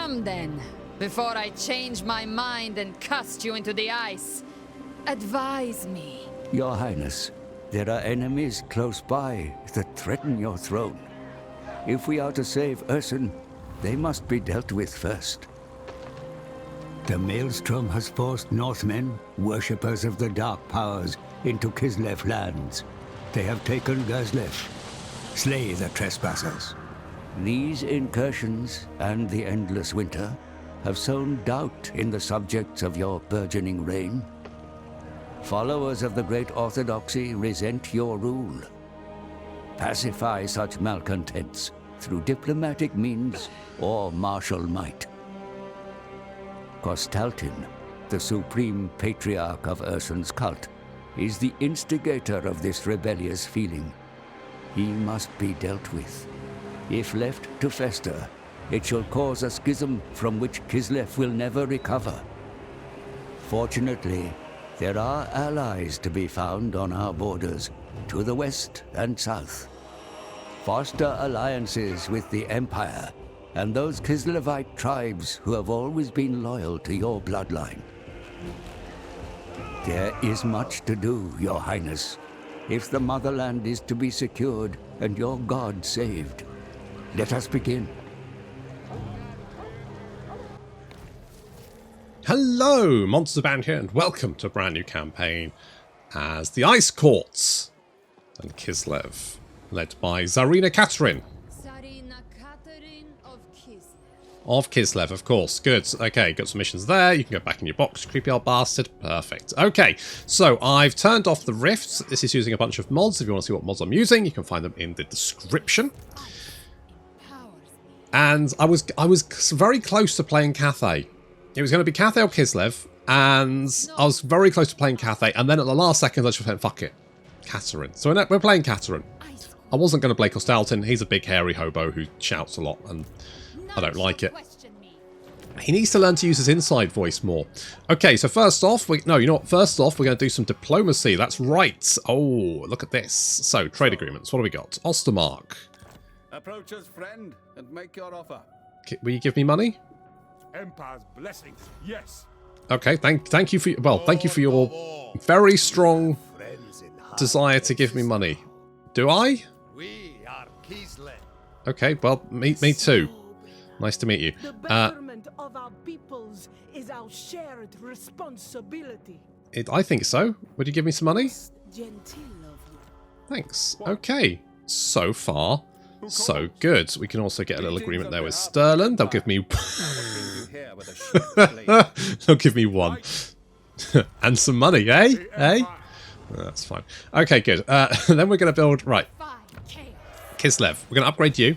Come then, before I change my mind and cast you into the ice. Advise me. Your Highness, there are enemies close by that threaten your throne. If we are to save Ursun, they must be dealt with first. The Maelstrom has forced Northmen, worshippers of the Dark Powers, into Kislev lands. They have taken Kislev. Slay the trespassers. These incursions and the endless winter have sown doubt in the subjects of your burgeoning reign. Followers of the Great Orthodoxy resent your rule. Pacify such malcontents through diplomatic means or martial might. Kostaltin, the supreme patriarch of Ursun's cult, is the instigator of this rebellious feeling. He must be dealt with. If left to fester, it shall cause a schism from which Kislev will never recover. Fortunately, there are allies to be found on our borders, to the west and south. Foster alliances with the Empire and those Kislevite tribes who have always been loyal to your bloodline. There is much to do, Your Highness, if the motherland is to be secured and your god saved. Let us begin. Hello, Monster Band here, and welcome to a brand new campaign as the Ice Courts and Kislev, led by Tzarina Katarin. Tzarina Katarin of Kislev. Of Kislev, of course. Good. Okay, got some missions there. You can go back in your box, creepy old bastard. Perfect. Okay, so I've turned off the rifts. This is using a bunch of mods. If you want to see what mods I'm using, you can find them in the description. And I was very close to playing Cathay. It was going to be Cathay or Kislev, and I was very close to playing Cathay, and then at the last second I just went, fuck it, Katarin. So we're playing Katarin. I wasn't going to play Kostaltin. He's a big hairy hobo who shouts a lot, and I don't like it. He needs to learn to use his inside voice more. Okay, so first off, first off, we're going to do some diplomacy. That's right. Oh, look at this. So, trade agreements. What do we got? Ostermark. Approach us, friend, and make your offer. Will you give me money? Empire's blessings, yes. Okay, thank you for your very strong desire to give me money. Do I? We are Kislev. Okay, well, me too. Nice to meet you. The betterment of our peoples is our shared responsibility. I think so. Would you give me some money? Genteel of you. Thanks. Okay, so far, so good. We can also get a little agreement there with Sterling. They'll give me... They'll give me one. And some money, eh? Eh? That's fine. Okay, good. Then we're going to build... Right. Kislev. We're going to upgrade you.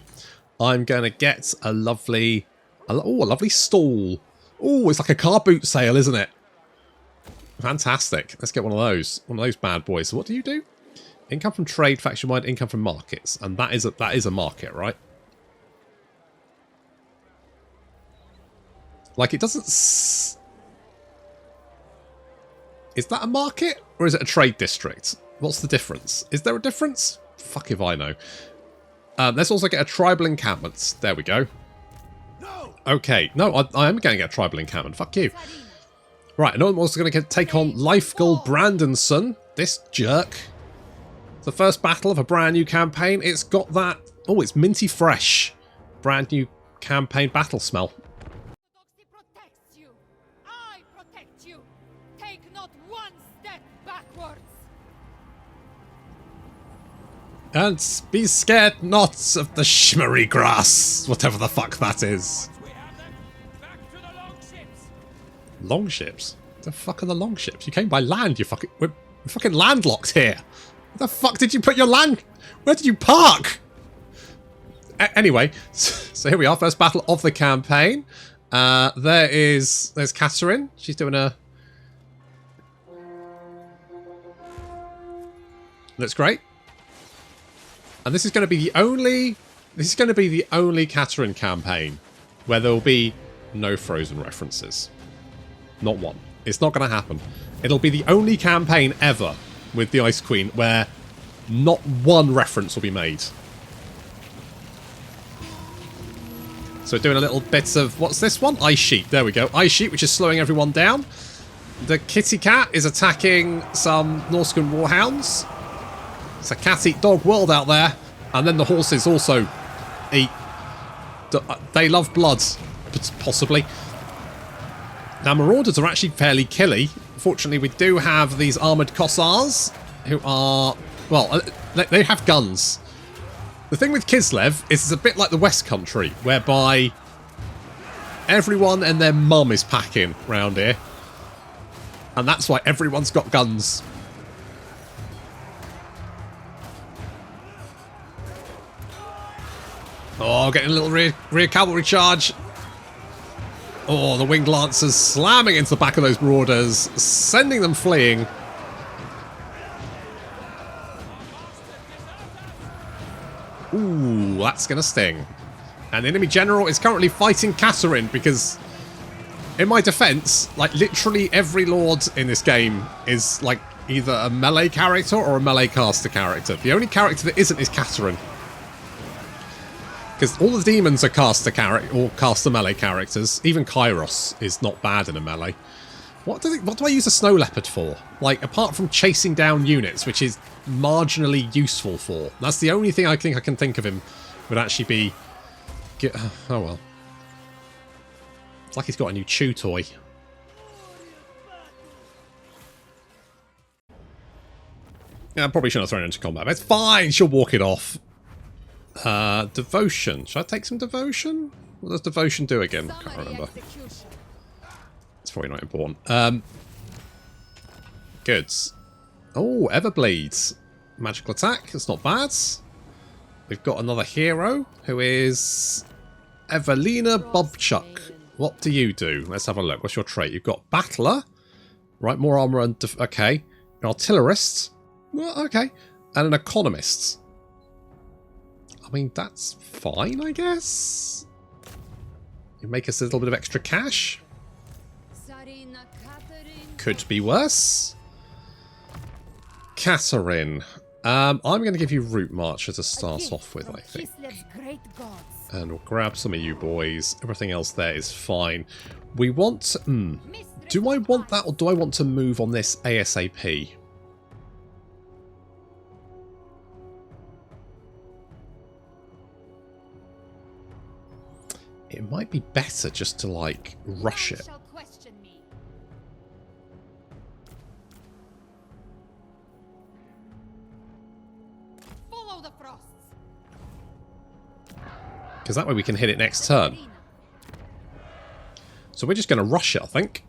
I'm going to get a lovely... a lovely stall. Oh, it's like a car boot sale, isn't it? Fantastic. Let's get one of those. One of those bad boys. So what do you do? Income from trade, faction-wide, income from markets. And that is a market, right? Like, it doesn't... Is that a market? Or is it a trade district? What's the difference? Is there a difference? Fuck if I know. Let's also get a tribal encampment. There we go. Okay. No, I am going to get a tribal encampment. Fuck you. Right, and I'm also going to take on Lifegull Brandonson. This jerk. The first battle of a brand new campaign. It's got that... Oh, it's minty fresh. Brand new campaign battle smell. Protects you. I protect you. Take not one step backwards. And be scared not of the shimmery grass. Whatever the fuck that is. Longships? The fuck are the longships? You came by land, we're fucking landlocked here. Where the fuck did you put your land? Where did you park? Anyway, so here we are, first battle of the campaign. There's Katarin. She's doing a... Looks great. And this is going to be the only... This is going to be the only Katarin campaign where there will be no Frozen references. Not one. It's not going to happen. It'll be the only campaign ever with the Ice Queen where not one reference will be made. So we're doing a little bit of, what's this one? Ice Sheet. There we go. Ice Sheet, which is slowing everyone down. The kitty cat is attacking some Norscan warhounds. It's a cat-eat-dog world out there. And then the horses also eat. They love blood, possibly. Now, Marauders are actually fairly killy. Fortunately, we do have these armoured Kossars who are, well, they have guns. The thing with Kislev is it's a bit like the West Country, whereby everyone and their mum is packing round here. And that's why everyone's got guns. Oh, getting a little rear cavalry charge. Oh, the winged lancers slamming into the back of those marauders, sending them fleeing. Ooh, that's going to sting. And the enemy general is currently fighting Katarin because, in my defense, like literally every lord in this game is like either a melee character or a melee caster character. The only character that isn't is Katarin. Because all the demons are caster melee characters. Even Kairos is not bad in a melee. What do I use a snow leopard for? Like, apart from chasing down units, which is marginally useful for. That's the only thing I think I can think of him would actually be... Oh well. It's like he's got a new chew toy. Yeah, I probably shouldn't have thrown it into combat, but it's fine, she'll walk it off. Devotion. Should I take some devotion? What does devotion do again? Can't remember. It's probably not important. Goods. Oh, Everbleeds. Magical attack. That's not bad. We've got another hero who is Evelina Bobchuk. What do you do? Let's have a look. What's your trait? You've got Battler. Right, more armor and... okay. An artillerist. Well, okay. And an economist. I mean, that's fine, I guess. You make us a little bit of extra cash. Tzarina Katarin. Could be worse. Katarin. I'm going to give you Route Marcher to start off with, I think. Kislev's great gods. And we'll grab some of you boys. Everything else there is fine. We want... do I want that or do I want to move on this ASAP? It might be better just to, like, rush it. Follow the frosts. Because that way we can hit it next turn. So we're just going to rush it, I think.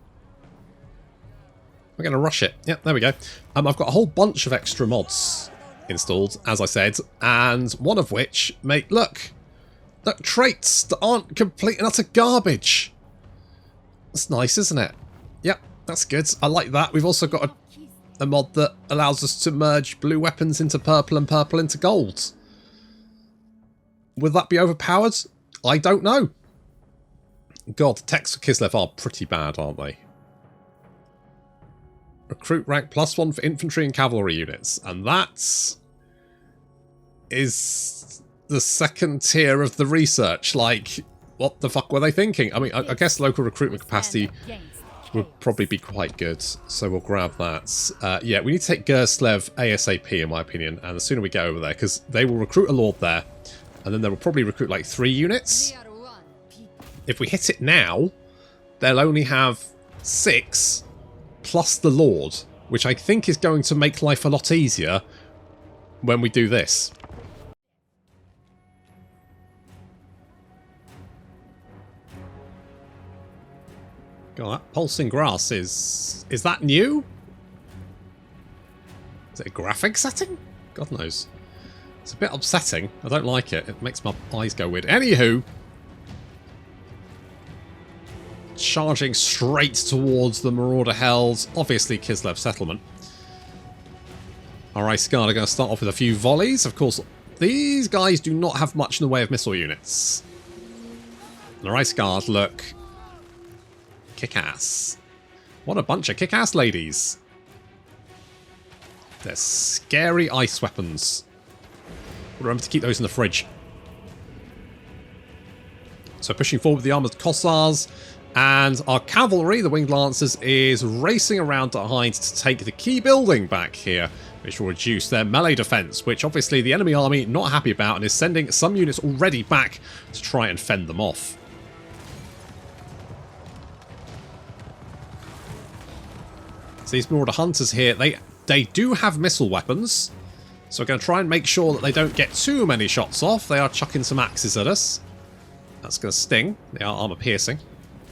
We're going to rush it. Yep, there we go. I've got a whole bunch of extra mods installed, as I said. And one of which, mate, look. Look, traits that aren't complete and utter garbage. That's nice, isn't it? Yep, that's good. I like that. We've also got a mod that allows us to merge blue weapons into purple and purple into gold. Would that be overpowered? I don't know. God, the techs for Kislev are pretty bad, aren't they? Recruit rank +1 for infantry and cavalry units. And that is the second tier of the research. Like, what the fuck were they thinking? I mean, I guess local recruitment capacity would probably be quite good. So we'll grab that. Yeah, we need to take Kislev ASAP, in my opinion. And the sooner we get over there, because they will recruit a lord there. And then they will probably recruit like 3 units. If we hit it now, they'll only have 6 plus the lord, which I think is going to make life a lot easier when we do this. God, that pulsing grass is that new? Is it a graphic setting? God knows. It's a bit upsetting. I don't like it. It makes my eyes go weird. Anywho, charging straight towards the Marauder Hells. Obviously, Kislev settlement. Our Ice Guard are going to start off with a few volleys. Of course, these guys do not have much in the way of missile units. And our Ice Guard look kick-ass. What a bunch of kick-ass ladies. They're scary ice weapons. Remember to keep those in the fridge. So pushing forward with the armoured Kossars, and our cavalry, the Winged Lancers, is racing around behind to take the key building back here, which will reduce their melee defence, which obviously the enemy army not happy about, and is sending some units already back to try and fend them off. So these Marauder Hunters here, they do have missile weapons, so we're going to try and make sure that they don't get too many shots off. They are chucking some axes at us. That's going to sting. They are armour piercing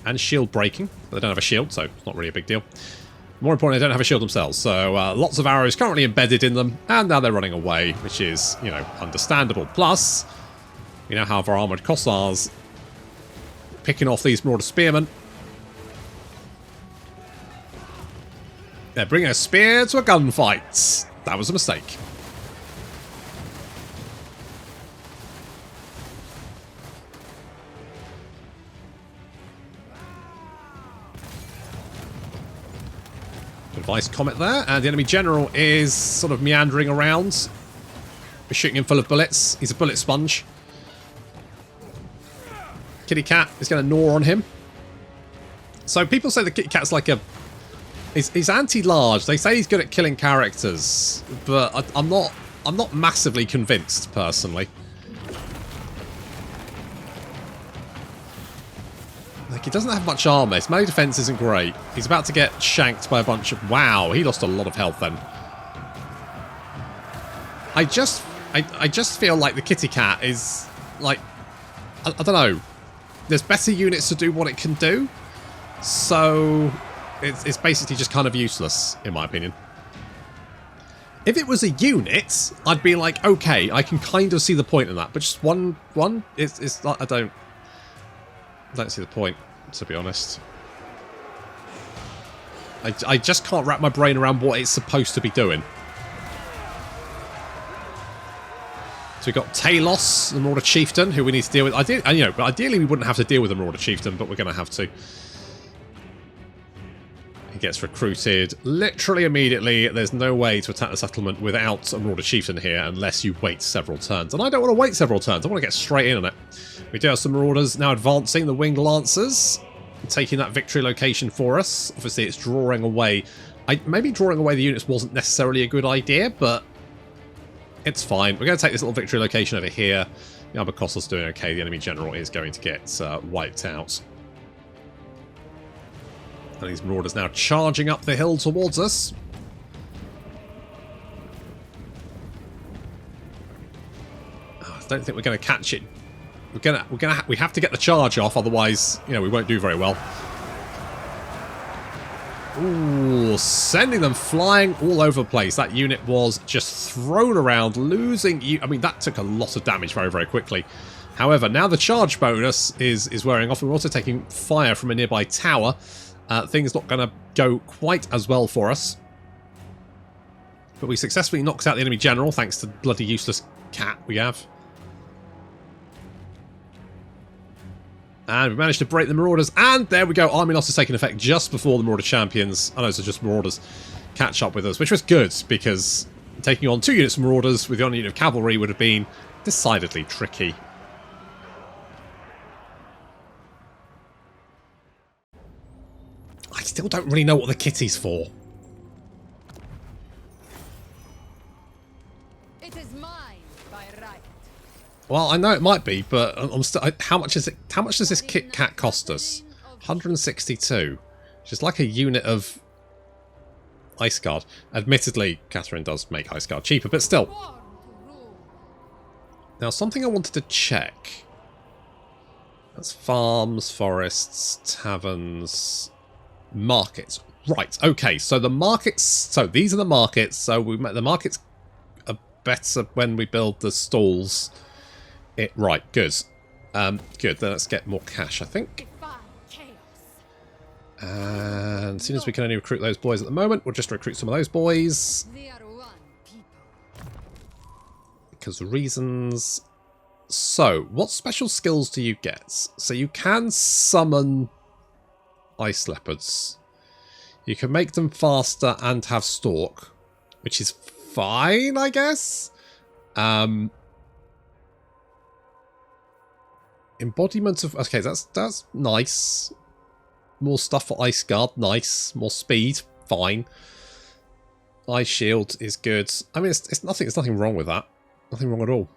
and shield breaking, but they don't have a shield, so it's not really a big deal. More importantly, they don't have a shield themselves, so lots of arrows currently embedded in them, and now they're running away, which is, you know, understandable. Plus, we now have our armoured Kossars picking off these Marauder Spearmen. They're bringing a spear to a gunfight. That was a mistake. Device Comet there, and the enemy general is sort of meandering around. We're shooting him full of bullets. He's a bullet sponge. Kitty Cat is going to gnaw on him. So people say the Kitty Cat's like a... He's anti-large. They say he's good at killing characters, but I'm not massively convinced, personally. Like, he doesn't have much armor. His melee defense isn't great. He's about to get shanked by a bunch of... Wow, he lost a lot of health then. I just feel like the Kitty Cat is, like... I don't know. There's better units to do what it can do, so... It's basically just kind of useless, in my opinion. If it was a unit, I'd be like, okay, I can kind of see the point in that. But just one is like, I don't see the point, to be honest. I just can't wrap my brain around what it's supposed to be doing. So we've got Talos, the Marauder Chieftain, who we need to deal with. Ideally we wouldn't have to deal with the Marauder Chieftain, but we're going to have to. He gets recruited literally immediately. There's no way to attack the settlement without a Marauder Chieftain here unless you wait several turns. And I don't want to wait several turns. I want to get straight in on it. We do have some Marauders now advancing, the Winged Lancers, taking that victory location for us. Obviously, it's drawing away. Maybe drawing away the units wasn't necessarily a good idea, but it's fine. We're going to take this little victory location over here. The Armored Kossar's doing okay. The enemy general is going to get wiped out. And these Marauders now charging up the hill towards us. Oh, I don't think we're going to catch it. We have to get the charge off, otherwise, you know, we won't do very well. Ooh, sending them flying all over the place. That unit was just thrown around, losing... I mean, that took a lot of damage very, very quickly. However, now the charge bonus is wearing off. We're also taking fire from a nearby tower. Things not going to go quite as well for us. But we successfully knocked out the enemy general, thanks to the bloody useless cat we have. And we managed to break the Marauders, and there we go. Army loss has taken effect just before the Marauder champions, I know, so just Marauders, catch up with us, which was good, because taking on 2 units of Marauders with the only unit of cavalry would have been decidedly tricky. I still don't really know what the kitty's for. It is mine by right. Well, I know it might be, but I'm still. How much is it? How much does this Kit Kat cost us? 162, which is like a unit of Ice Guard. Admittedly, Catherine does make Ice Guard cheaper, but still. Now, something I wanted to check. That's farms, forests, taverns, markets. Right. Okay. So the markets. So these are the markets. So the markets are better when we build the stalls. Right, good. Good, then let's get more cash, I think. And as soon as we can only recruit those boys at the moment, we'll just recruit some of those boys. Because reasons. So, what special skills do you get? So you can summon ice leopards. You can make them faster and have stalk, which is fine, I guess. Embodiment of... Okay, that's nice. More stuff for Ice Guard. Nice. More speed. Fine. Ice Shield is good. I mean, it's nothing. There's nothing wrong with that. Nothing wrong at all.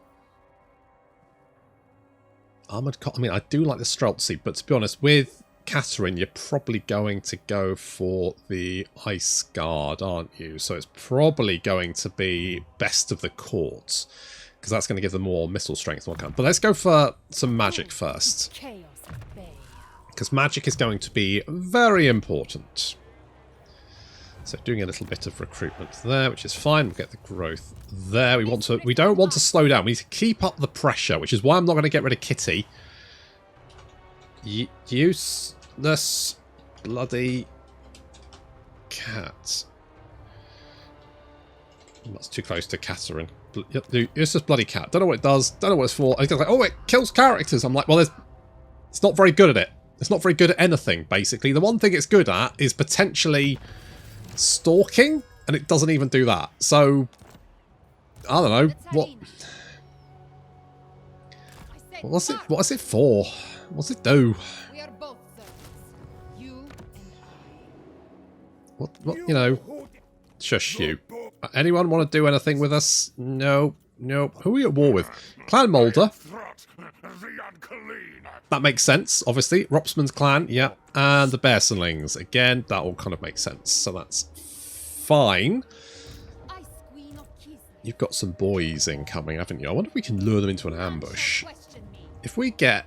Armored... I mean, I do like the Streltsy, but to be honest, with Katarin, you're probably going to go for the Ice Guard, aren't you? So it's probably going to be Best of the Court, because that's going to give them more missile strength. But let's go for some magic first, because magic is going to be very important. So doing a little bit of recruitment there, which is fine. We'll get the growth there. We don't want to slow down. We need to keep up the pressure, which is why I'm not going to get rid of Kitty. Useless bloody cat. That's too close to Katarin. Useless bloody cat. Don't know what it does. Don't know what it's for. I was like, oh, it kills characters. I'm like, well, it's not very good at it. It's not very good at anything, basically. The one thing it's good at is potentially stalking, and it doesn't even do that. So, I don't know. What's it for? What's it do? We are both servants. You and I. What, you know... Shush you. Anyone want to do anything with us? No. No. Who are we at war with? Clan Mulder. That makes sense, obviously. Ropsman's clan, yeah. And the Bearslings. Again, that all kind of makes sense. So that's fine. You've got some boys incoming, haven't you? I wonder if we can lure them into an ambush. If we get...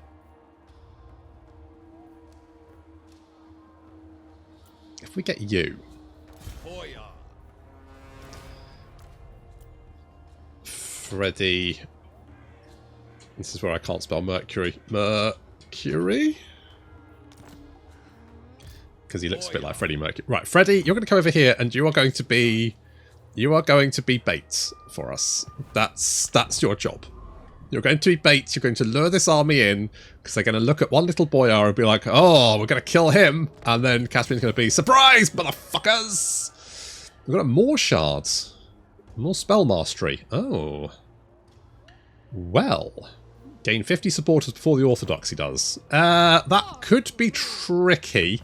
If we get you... Freddy... This is where I can't spell Mercury. Mercury? Because he looks a bit like Freddie Mercury. Right, Freddy, you're going to come over here and you are going to be... You are going to be bait for us. That's your job. You're going to be bait. You're going to lure this army in because they're going to look at one little boyar and be like, oh, we're going to kill him. And then Caspian's going to be, surprise, motherfuckers! We've got more shards. More spell mastery. Oh. Well. Gain 50 supporters before the Orthodoxy does. That could be tricky.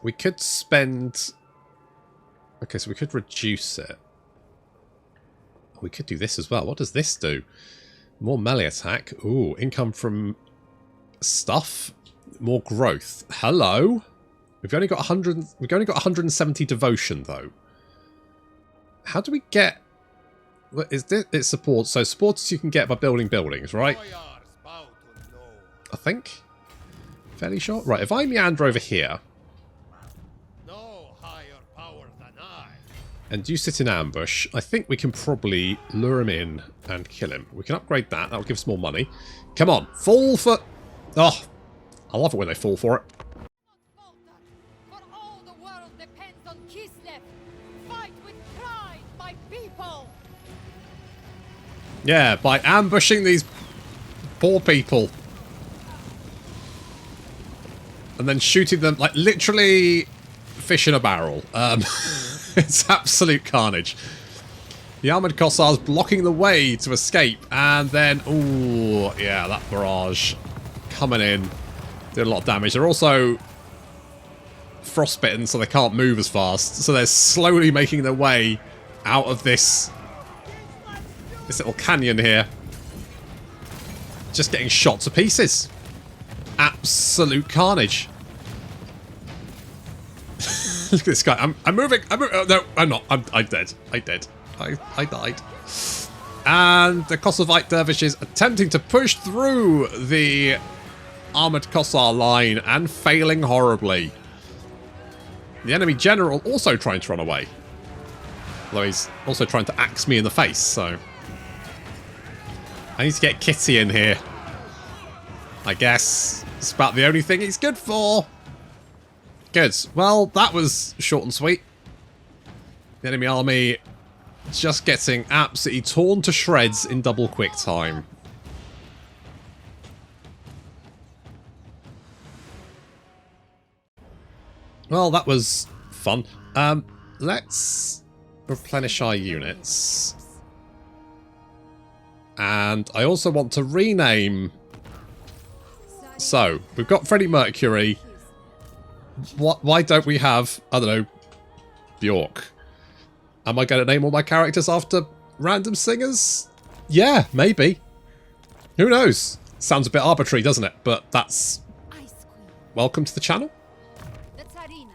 We could spend... Okay, so we could reduce it. We could do this as well. What does this do? More melee attack. Ooh, income from stuff. More growth. Hello. We've only got 100. We've only got 170 devotion though. How do we get? What is this? It supports. So supports you can get by building buildings, right? I think. Fairly sure. Right. If I meander over here. And you sit in ambush, I think we can probably lure him in and kill him. We can upgrade that. That'll give us more money. Come on. Fall for... Oh, I love it when they fall for it. For all the world depends on Kislev. Fight with pride, my people. Yeah, by ambushing these poor people. And then shooting them, like, literally fish in a barrel. It's absolute carnage. The armoured Kossars blocking the way to escape. And then, ooh, yeah, that barrage coming in. Did a lot of damage. They're also frostbitten, so they can't move as fast. So they're slowly making their way out of this little canyon here. Just getting shot to pieces. Absolute carnage. Look at this guy. I'm moving. Oh, no, I'm not. I'm dead. I died. And the Kossovite dervishes attempting to push through the armoured Kossar line and failing horribly. The enemy general also trying to run away. Although he's also trying to axe me in the face, so... I need to get Kitty in here. I guess. It's about the only thing he's good for. Good. Well, that was short and sweet. The enemy army just getting absolutely torn to shreds in double quick time. Well, that was fun. Let's replenish our units. And I also want to rename... So, we've got Freddie Mercury. Why don't we have, I don't know, Bjork? Am I going to name all my characters after random singers? Yeah, maybe. Who knows? Sounds a bit arbitrary, doesn't it? But that's... Welcome to the channel. The Tzarina.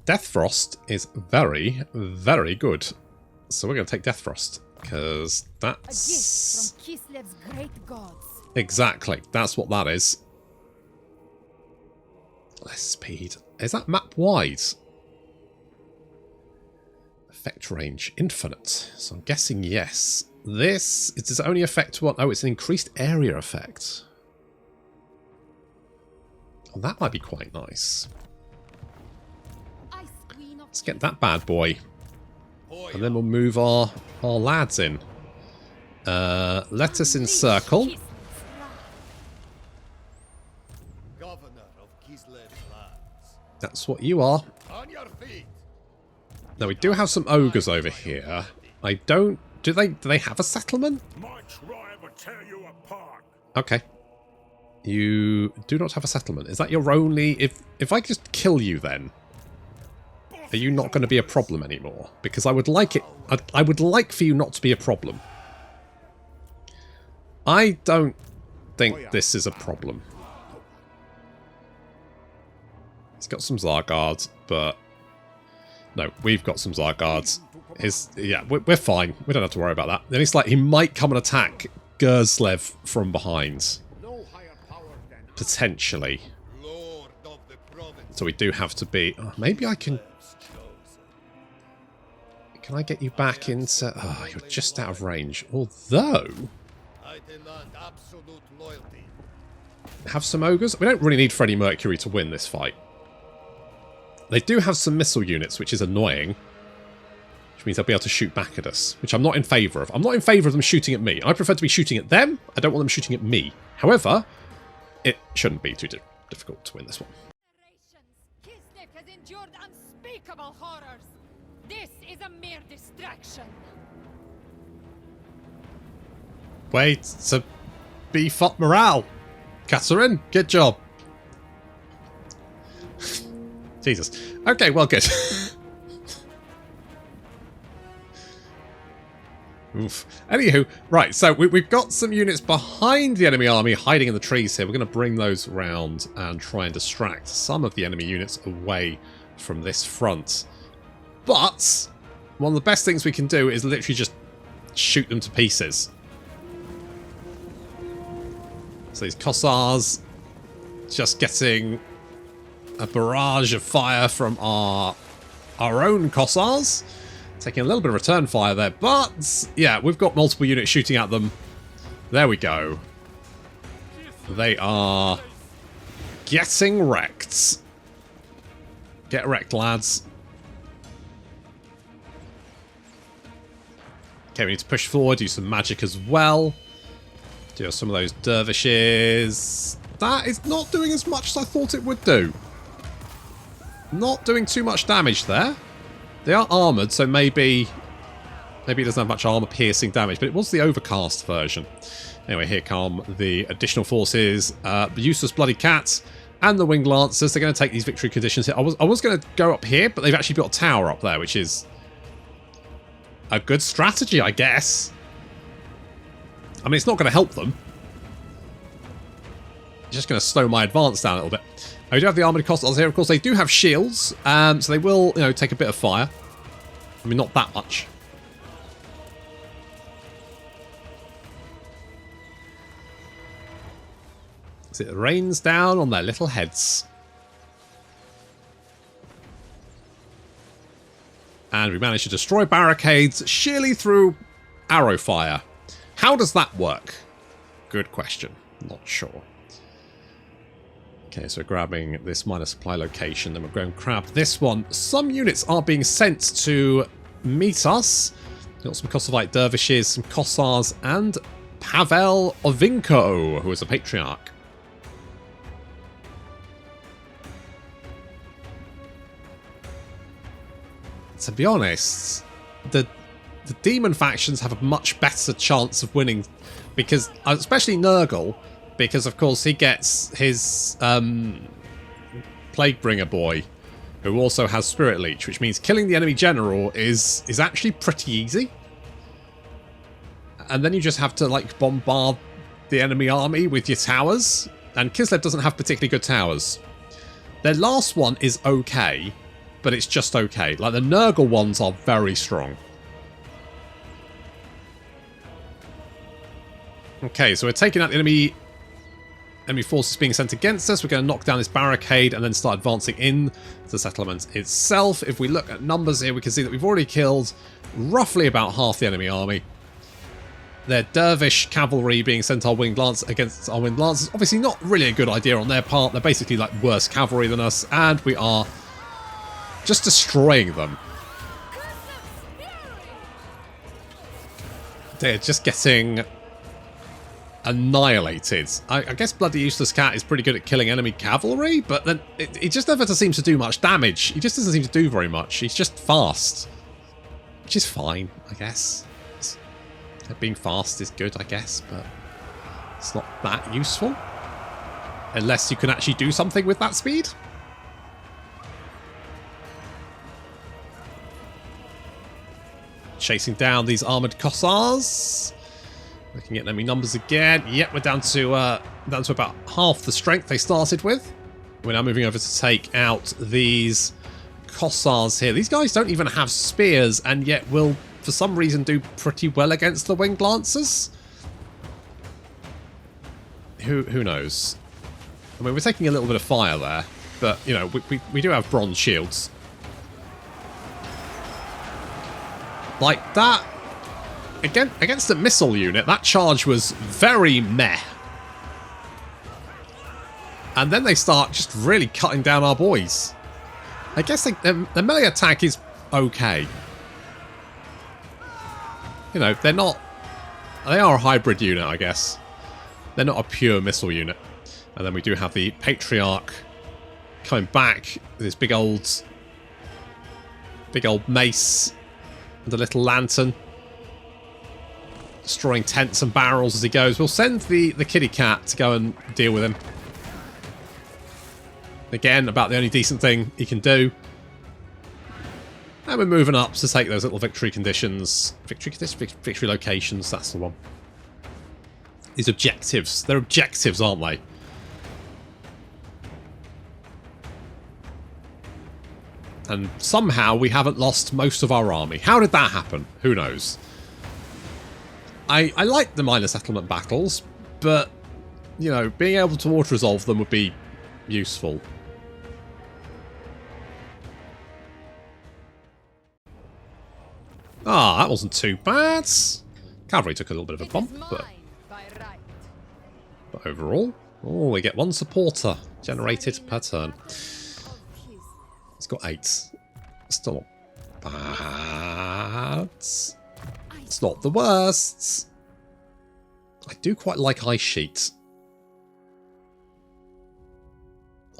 Deathfrost is very, very good. So we're going to take Deathfrost. Because A gift that's... from Kislev's great gods. Exactly. That's what that is. Less speed. Is that map wide? Effect range infinite. So I'm guessing yes. This, it does only affect what? Oh, it's an increased area effect. Oh, that might be quite nice. Ice Queen of Let's get that bad boy. And then we'll move our lads in. Let us encircle. Governor of Kislev's lands. That's what you are. On your feet. Now we do have some ogres over here. I don't... Do they have a settlement? My tribe will tear you apart. Okay. You do not have a settlement. Is that your only... If I just kill you then, are you not going to be a problem anymore? Because I would like it... I would like for you not to be a problem. I don't think this is a problem. He's got some Zargards, but... No, we've got some Zargards. Yeah, we're fine. We don't have to worry about that. Then it's like he might come and attack Kislev from behind. Potentially. So we do have to be... Oh, maybe I can... Can I get you back into... Oh, you're just out of range. Although... Have some ogres. We don't really need Freddie Mercury to win this fight. They do have some missile units, which is annoying. Which means they'll be able to shoot back at us. Which I'm not in favour of. I'm not in favour of them shooting at me. I prefer to be shooting at them. I don't want them shooting at me. However, it shouldn't be too difficult to win this one. Kislev has endured unspeakable horrors. This is a mere distraction. Way to beef up morale. Katarin, good job. Jesus. Okay, well, good. Oof. Anywho, right, so we've got some units behind the enemy army hiding in the trees here. We're going to bring those round and try and distract some of the enemy units away from this front. But one of the best things we can do is literally just shoot them to pieces. So these Kossars just getting a barrage of fire from our own Kossars. Taking a little bit of return fire there, but yeah, we've got multiple units shooting at them. There we go. They are getting wrecked. Get wrecked, lads. Okay, we need to push forward, do some magic as well. Do some of those dervishes. That is not doing as much as I thought it would do. Not doing too much damage there. They are armoured, so maybe it doesn't have much armour-piercing damage, but it was the overcast version. Anyway, here come the additional forces, the useless bloody cats, and the winged lancers. They're going to take these victory conditions here. I was going to go up here, but they've actually got a tower up there, which is a good strategy, I guess. I mean, it's not going to help them. It's just going to slow my advance down a little bit. I do have the armoured Kossars here. Of course, they do have shields, so they will, take a bit of fire. I mean, not that much. So it rains down on their little heads. And we managed to destroy barricades sheerly through arrow fire. How does that work? Good question. Not sure. Okay, so we're grabbing this minor supply location, then we're going to grab this one. Some units are being sent to meet us. Got some Kossovite dervishes, some Kossars, and Pavel Ovinko, who is a patriarch. To be honest, the the demon factions have a much better chance of winning, because especially Nurgle, because of course he gets his Plaguebringer boy, who also has Spirit Leech, which means killing the enemy general is actually pretty easy. And then you just have to like bombard the enemy army with your towers, and Kislev doesn't have particularly good towers. Their last one is okay, but it's just okay. Like the Nurgle ones are very strong. Okay, so we're taking out the enemy forces being sent against us. We're going to knock down this barricade and then start advancing in the settlement itself. If we look at numbers here, we can see that we've already killed roughly about half the enemy army. Their Dervish cavalry being sent our winged lance against our winged lances. Obviously not really a good idea on their part. They're basically like worse cavalry than us, and we are just destroying them. They're just getting annihilated. I guess Bloody Useless Cat is pretty good at killing enemy cavalry, but then it just never seems to do much damage. He just doesn't seem to do very much. He's just fast, which is fine, I guess. Being fast is good, I guess, but it's not that useful. Unless you can actually do something with that speed. Chasing down these armoured Kossars. Looking at enemy numbers again. Yep, we're down to about half the strength they started with. We're now moving over to take out these Kossars here. These guys don't even have spears, and yet will, for some reason, do pretty well against the winged lancers. Who knows? I mean, we're taking a little bit of fire there, but you know, we do have bronze shields. Like that, again against a missile unit, that charge was very meh. And then they start just really cutting down our boys. I guess the melee attack is okay. You know, they are a hybrid unit, I guess. They're not a pure missile unit. And then we do have the Patriarch coming back with his big old mace and a little lantern. Destroying tents and barrels as he goes. We'll send the kitty cat to go and deal with him. Again, about the only decent thing he can do. And we're moving up to take those little victory conditions. Victory locations, that's the one. These objectives. They're objectives, aren't they? And somehow we haven't lost most of our army. How did that happen? Who knows? I like the minor settlement battles, but, you know, being able to auto-resolve them would be useful. Ah, that wasn't too bad. Cavalry took a little bit of a bump, but overall, oh, we get one supporter generated per turn. It's got 8. Still not bad. It's not the worst. I do quite like Ice Sheet.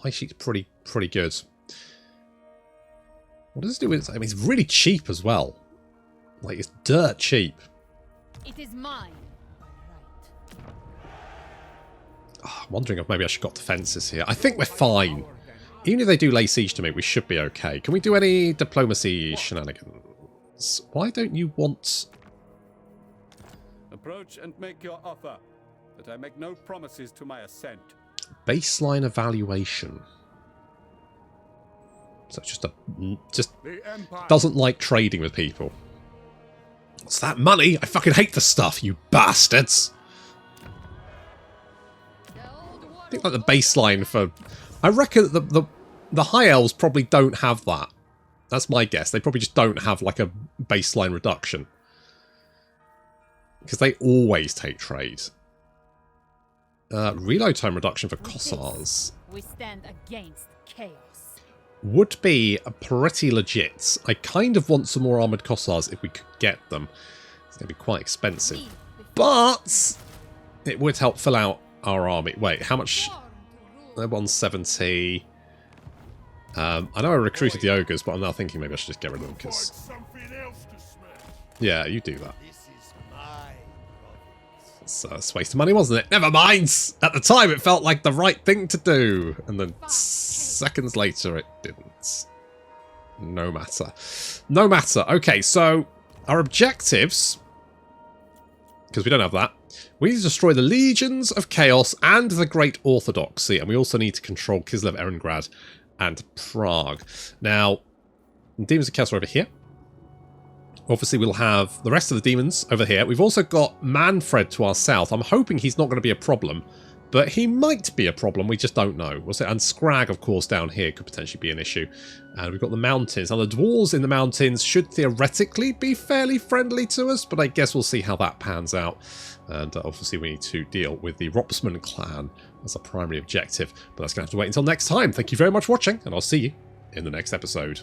Ice Sheet's pretty good. What does it do with it? I mean, it's really cheap as well. Like, it's dirt cheap. It is mine. Oh, I'm wondering if maybe I should have got defences here. I think we're fine. Even if they do lay siege to me, we should be okay. Can we do any diplomacy shenanigans? Why don't you want... Approach and make your offer, but I make no promises to my assent. Baseline evaluation. So it's just doesn't like trading with people. What's that money? I fucking hate the stuff, you bastards. I think like the baseline for... I reckon that the High Elves probably don't have that. That's my guess. They probably just don't have like a baseline reduction. Because they always take trade. Reload time reduction for Kossars. We stand against chaos. Would be pretty legit. I kind of want some more armoured Kossars if we could get them. It's going to be quite expensive. But it would help fill out our army. Wait, how much? They're 170. I know I recruited the ogres, but I'm now thinking maybe I should just get rid of them because Yeah, you do that. This is my province. It's a waste of money, wasn't it? Never mind! At the time, it felt like the right thing to do. And then seconds later, it didn't. No matter. No matter. Okay, so our objectives, because we don't have that, we need to destroy the Legions of Chaos and the Great Orthodoxy, and we also need to control Kislev, Erengrad, and Prague. Now, the Demons of Chaos are over here. Obviously, we'll have the rest of the demons over here. We've also got Manfred to our south. I'm hoping he's not going to be a problem, but he might be a problem. We just don't know. And Scrag, of course, down here could potentially be an issue. And we've got the mountains. Now, the dwarves in the mountains should theoretically be fairly friendly to us, but I guess we'll see how that pans out. And obviously, we need to deal with the Ropsman clan as a primary objective. But that's going to have to wait until next time. Thank you very much for watching, and I'll see you in the next episode.